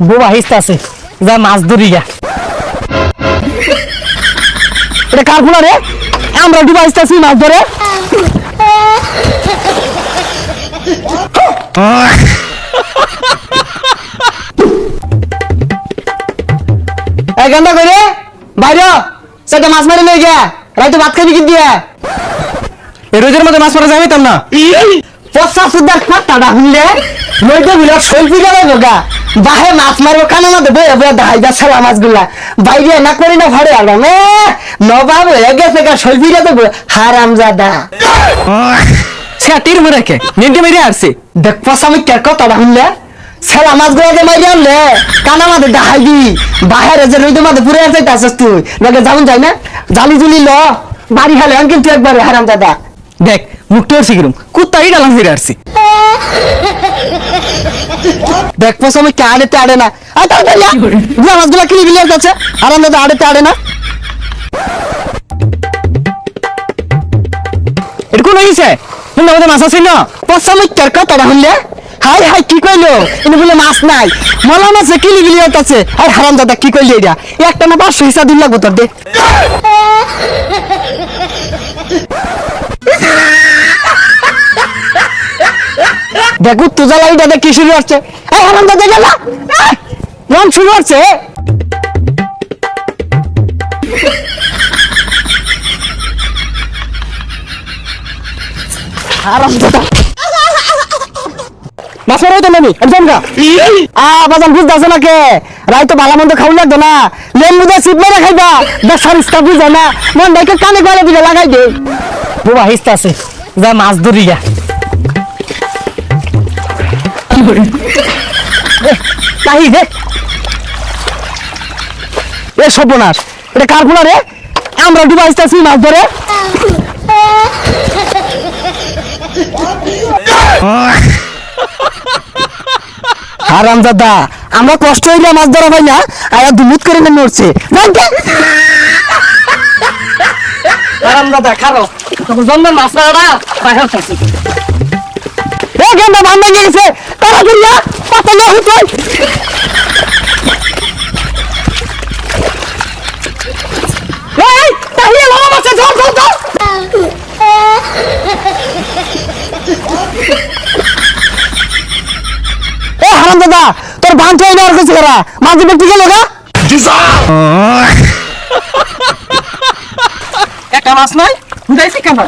বোবা হিস্তা আছে যা মাছ ধরি গা এটা কার ফুলা রে আমরা ডুবা হিস্তাছি মাছ ধরে এই গান্ডা কইরে বাইরে সেটা মাছ মারি লই গিয়া রাইতো ভাত খাবি কি দিয়া এই রোজের মধ্যে মাছ মারা যাবে না পচা সুদার খাটাটা হুনলে নইতে বিলা সেলফি গেল গা বাহে মাছ মারবো কানা মধ্যে বইয়া বইয়া দাইবা সালা মাছগুলা বাইরে না করি না ভাড়ে আলাম নবাব হয়ে গেছে গা সেলফি রে দেবো হারামজাদা সেটির মরে কে নিতে মেরে আসছে দেখ পচা আমি কে কথাটা হুনলে সালা মাছগুলা যে মাইরে আনলে কানা মধ্যে দাইবি বাহিরে যে নইতে মধ্যে পুরে আসতে আসছিস তুই নাকি যাবন যাই না জালি জুলি ল বাড়ি হালে কিন্তু একবারে হারামজাদা দেখ মুখটা শিখরুম কুত্তাই ডালাম ফিরে আসছি দেখ পয়সা আমি কে আড়েতে আড়ে না মাছগুলা কিনে বিলিয়ে যাচ্ছে আরাম দাদা আড়েতে আড়ে না এটা কোন হয়েছে মাছ আছে না পয়সা আমি কের কথাটা শুনলে হাই হাই কি কইলো ইনি বলে মাছ নাই মলা মাছে কিলি বিলিয়ে যাচ্ছে আর হারাম দাদা কি কইলি এটা একটা না 500 হিসাব দিন লাগবো তোর দে দেখো তো জ্বালাই দাদা কি শুরু হচ্ছে এই হারাম দাদা গেল রং শুরু হচ্ছে হারাম দাদা মাছ মারা হইতো নামি একদম গা বাজান বুঝতেছে না কে রাই তো ভালো মন্দ খাওয়া লাগতো না লেম্বু দিয়ে চিপ মেরে খাইবা বেসার ইস্তা বুঝে না মন ডাইকে কানে গলে দিলে লাগাই দে বোবা হিস্তা আছে যা মাছ ধরি গা কাহি দে এ সর্বনাশ এটা কার ফুলা রে আমরা ডুবা আসতেছি মাছ ধরে হারামজাদা আমরা কষ্ট হইলে মাছ ধরা পাই না আর দুমুত করে নেমে উঠছে হারামজাদা খারো জন্মের মাছ ধরাটা বাইরে উঠছে এ গেন্দা বান্ধা নিয়ে গেছে তারা দুনিয়া পাতা না হইতো এই তাহিয়া লামা মাছ ধর ধর ধর এ হারামজাদা তোর বাঁধ হই না আর কিছু করা মাছ দিবে ঠিক লাগা একটা মাছ নাই বুঝাইছি কেন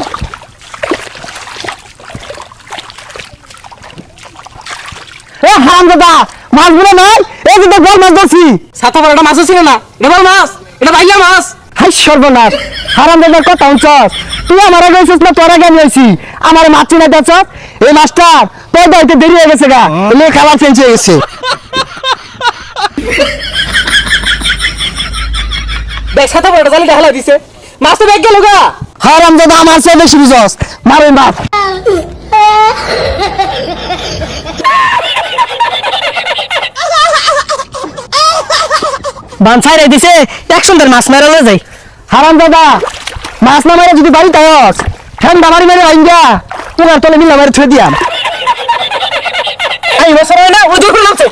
এ হারামজাদা মাছগুলো নাই এই যে বল মাছ ধরছি ছাতা পড়াটা মাছ ছিল না এটা বল মাছ এটা বাইয়া মাছ হাই সর্বনাশ হারামজাদার কথা উঠছস তুই আমার আগে এসেছিস না তোর আগে আমি আইছি আমার মাছ চিনা দেখছস এই মাছটা তোর দাইতে দেরি হয়ে গেছে গা লে খাবার চেঞ্জ হয়ে গেছে দেখ ছাতা পড়াটা জালি ঢালা দিছে মাছ তো ব্যাগ গেল গা হারামজাদা আমার চেয়ে বেশি বুঝছস মারে মাছ বানছাই রে দিছে এক সুন্দর মাছ মেরালে যাই হারামজাদা মাছ না মারে যদি বাড়ি তাইস ঠান্ডা মারি মারি আইঙ্গা তোমার তলে মিলা মারি থুয়ে দিয়াম এই বছর না ওই দেখুন নামছে